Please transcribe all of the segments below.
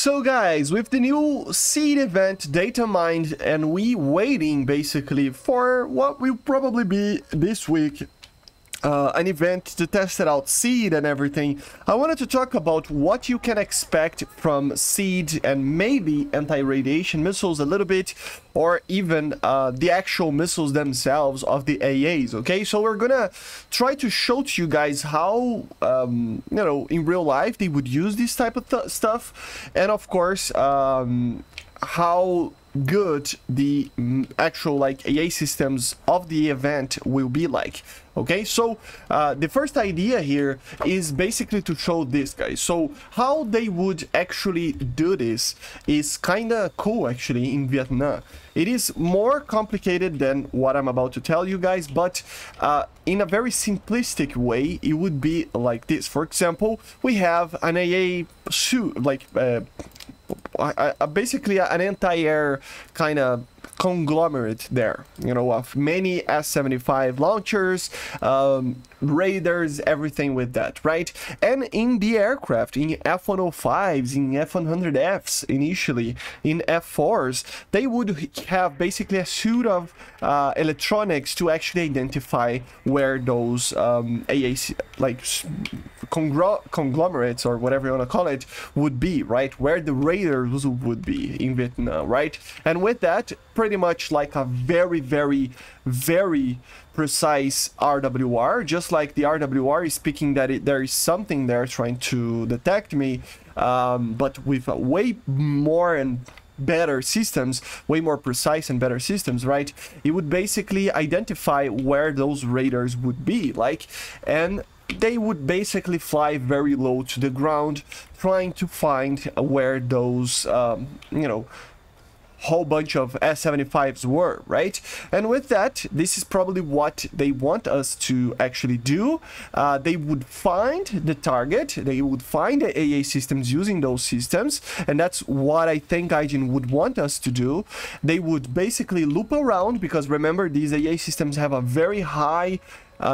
So guys, with the new seed event data mined and we waiting basically for what will probably be this week, an event to test it out seed and everything, I wanted to talk about what you can expect from seed and maybe anti-radiation missiles a little bit, or even the actual missiles themselves of the AAs. Okay, so we're gonna try to show to you guys how you know, in real life they would use this type of stuff, and of course how good the actual like AA systems of the event will be like. Okay, so the first idea here is basically to show this, guys. So how they would actually do this is kind of cool actually in Vietnam. It is more complicated than what I'm about to tell you guys, but in a very simplistic way it would be like this. For example, we have an AA suit, like basically an anti-air kind of conglomerate there, you know, of many S-75 launchers, radars, everything with that, right? And in the aircraft, in F-105s, in F-100Fs initially, in F-4s, they would have basically a suite of electronics to actually identify where those AAC, like conglomerates or whatever you want to call it, would be, right? Where the radars would be in Vietnam, right? And with that, pretty much like a very precise RWR, just like the RWR is speaking that there is something there trying to detect me, but with a way more and better systems, way more precise and better systems, right? It would basically identify where those radars would be, like, and they would basically fly very low to the ground, trying to find where those, you know, whole bunch of S-75s were, right? And with that, this is probably what they want us to actually do. They would find the target, they would find the AA systems using those systems, and that's what I think Gaijin would want us to do. They would basically loop around, because remember, these AA systems have a very high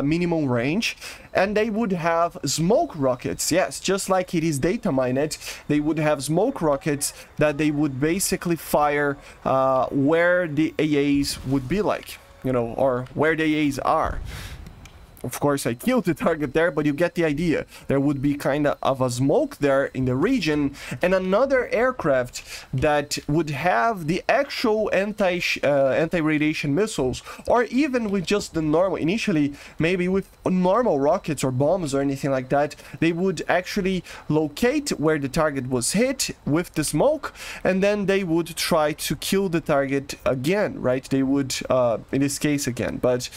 minimum range, and they would have smoke rockets. Yes, just like it is data mined, they would have smoke rockets that they would basically fire where the AAs would be, like, you know, or where the AAs are. Of course, I killed the target there, but you get the idea. There would be kind of a smoke there in the region, and another aircraft that would have the actual anti-radiation missiles, or even with just the normal, initially, maybe with normal rockets or bombs or anything like that, they would actually locate where the target was hit with the smoke, and then they would try to kill the target again, right? They would, in this case again, but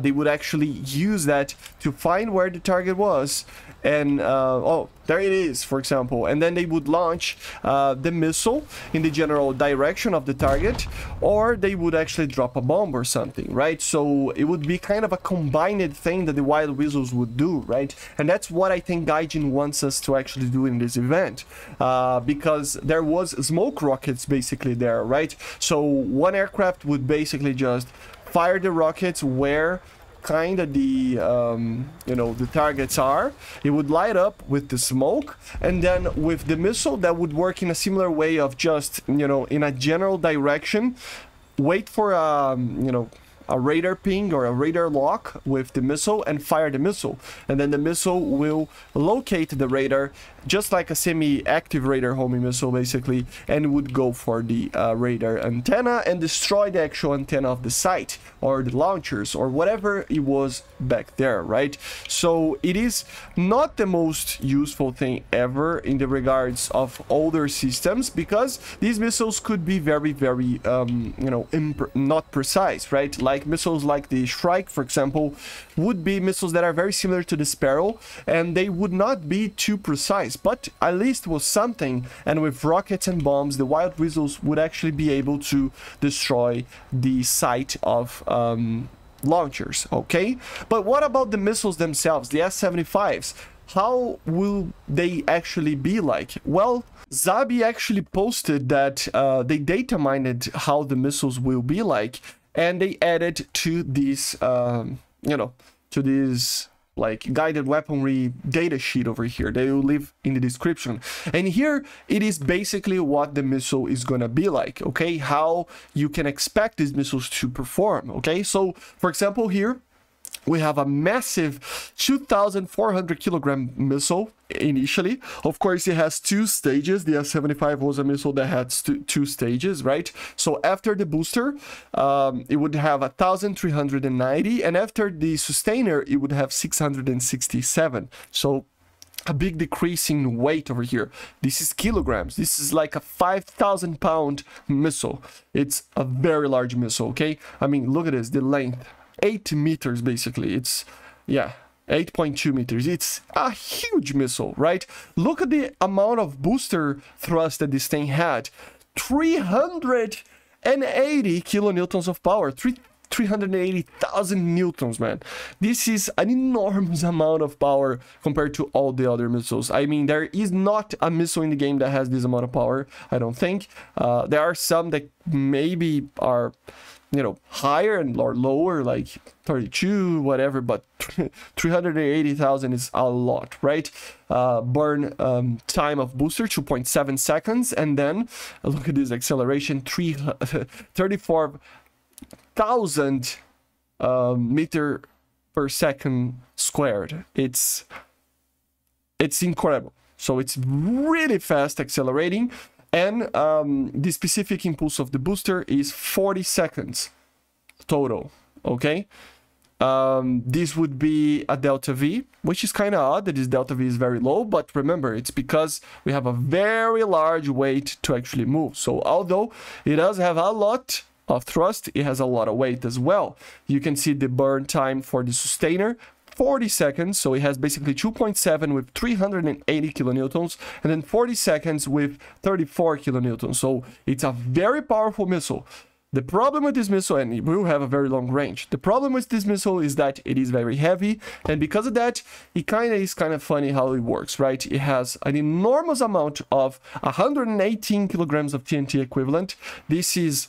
they would actually use that to find where the target was, and oh, there it is, for example, and then they would launch the missile in the general direction of the target, or they would actually drop a bomb or something, right? So it would be kind of a combined thing that the Wild Weasels would do, right? And that's what I think Gaijin wants us to actually do in this event, because there was smoke rockets basically there, right? So one aircraft would basically just fire the rockets where kind of the you know, the targets are. It would light up with the smoke, and then with the missile that would work in a similar way of just, you know, in a general direction, wait for you know, a radar ping or a radar lock with the missile and fire the missile, and then the missile will locate the radar just like a semi-active radar homing missile basically, and would go for the radar antenna and destroy the actual antenna of the site or the launchers or whatever it was back there, right? So it is not the most useful thing ever in the regards of older systems, because these missiles could be very you know, not precise, right? Like missiles like the Shrike, for example, would be missiles that are very similar to the Sparrow, and they would not be too precise, but at least was something. And with rockets and bombs, the Wild Weasels would actually be able to destroy the site of launchers, okay? But what about the missiles themselves, the S-75s? How will they actually be like? Well, Zabi actually posted that they data mined how the missiles will be like, and they added to this, you know, to this like guided weaponry data sheet over here. They will leave in the description. And here it is basically what the missile is gonna be like, okay? How you can expect these missiles to perform, okay? So for example, here we have a massive 2,400 kilogram missile initially. Of course, it has two stages. The S-75 was a missile that had two stages, right? So after the booster, it would have 1,390, and after the sustainer, it would have 667. So a big decrease in weight over here. This is kilograms. This is like a 5,000 pound missile. It's a very large missile, okay? I mean, look at this, the length. 8 meters basically. It's, yeah, 8.2 meters. It's a huge missile, right? Look at the amount of booster thrust that this thing had. 380 kilonewtons of power. 380,000 newtons, man. This is an enormous amount of power compared to all the other missiles. I mean, there is not a missile in the game that has this amount of power, I don't think. There are some that maybe are, you know, higher and or lower, like 32, whatever, but 380,000 is a lot, right? Burn time of booster 2.7 seconds, and then look at this acceleration, 34,000 meter per second squared. It's incredible. So it's really fast accelerating. And the specific impulse of the booster is 40 seconds total, okay? This would be a delta V, which is kind of odd that this delta V is very low, but remember, it's because we have a very large weight to actually move. So although it does have a lot of thrust, it has a lot of weight as well. You can see the burn time for the sustainer, 40 seconds, so it has basically 2.7 with 380 kilonewtons, and then 40 seconds with 34 kilonewtons. So it's a very powerful missile. The problem with this missile, and it will have a very long range, the problem with this missile is that it is very heavy, and because of that, it is kind of funny how it works, right? It has an enormous amount of 118 kilograms of TNT equivalent. This is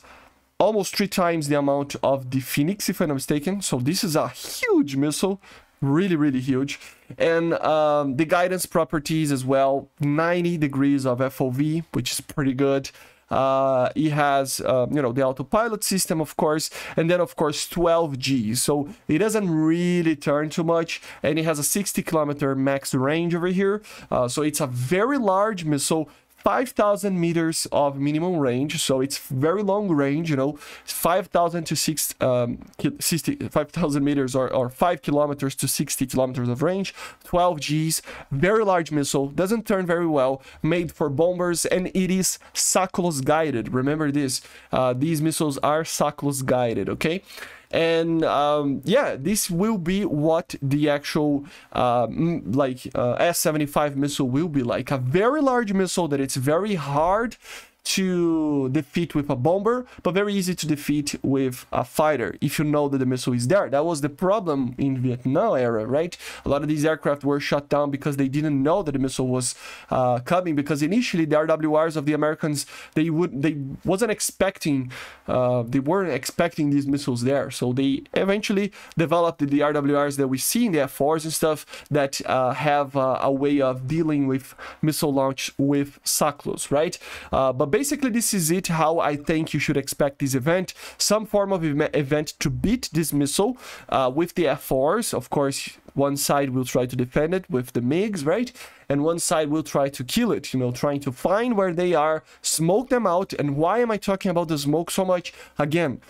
almost 3 times the amount of the Phoenix, if I'm not mistaken. So this is a huge missile. Really, really huge. And the guidance properties as well, 90 degrees of FOV, which is pretty good. It has, you know, the autopilot system, of course, and then, of course, 12 G. So it doesn't really turn too much, and it has a 60-kilometer max range over here. So it's a very large missile. 5,000 meters of minimum range, so it's very long range, you know, 5,000 to 5,000 meters or 5 kilometers to 60 kilometers of range, 12 Gs, very large missile, doesn't turn very well, made for bombers, and it is SACOLOS guided. Remember this, these missiles are SACOLOS guided, okay? And yeah, this will be what the actual S-75 missile will be like. A very large missile that it's very hard to defeat with a bomber, but very easy to defeat with a fighter if you know that the missile is there. That was the problem in Vietnam era, right? A lot of these aircraft were shot down because they didn't know that the missile was coming, because initially the RWRs of the Americans, they weren't expecting these missiles there, so they eventually developed the RWRs that we see in the F4s and stuff that have a way of dealing with missile launch with SACOLOS, right? But basically, this is it, how I think you should expect this event. Some form of event to beat this missile with the F4s. Of course, one side will try to defend it with the MiGs, right? And one side will try to kill it, you know, trying to find where they are, smoke them out. And why am I talking about the smoke so much? Again,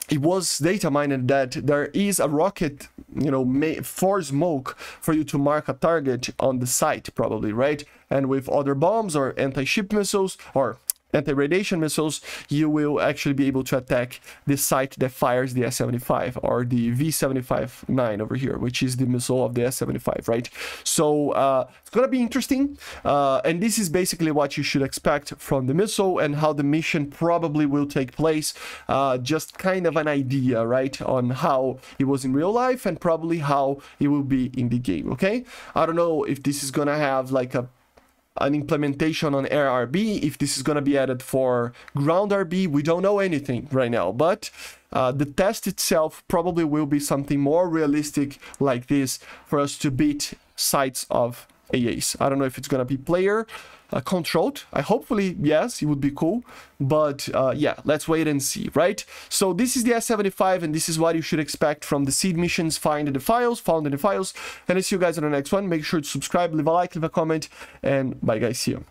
it was data mined that there is a rocket, you know, for smoke for you to mark a target on the site, probably, right? And with other bombs or anti-ship missiles or anti-radiation missiles, you will actually be able to attack the site that fires the S-75 or the V-75-9 over here, which is the missile of the S-75, right? So it's gonna be interesting, and this is basically what you should expect from the missile and how the mission probably will take place. Just kind of an idea, right, on how it was in real life and probably how it will be in the game, okay? I don't know if this is gonna have like an implementation on air RB, if this is going to be added for ground RB, we don't know anything right now, but The test itself probably will be something more realistic like this for us to beat sites of AAs. I don't know if it's gonna be player controlled. Hopefully yes, it would be cool, but yeah, let's wait and see, right? So this is the S75, and this is what you should expect from the seed missions found in the files, and I see you guys on the next one. Make sure to subscribe, leave a like, leave a comment, and bye guys, see you.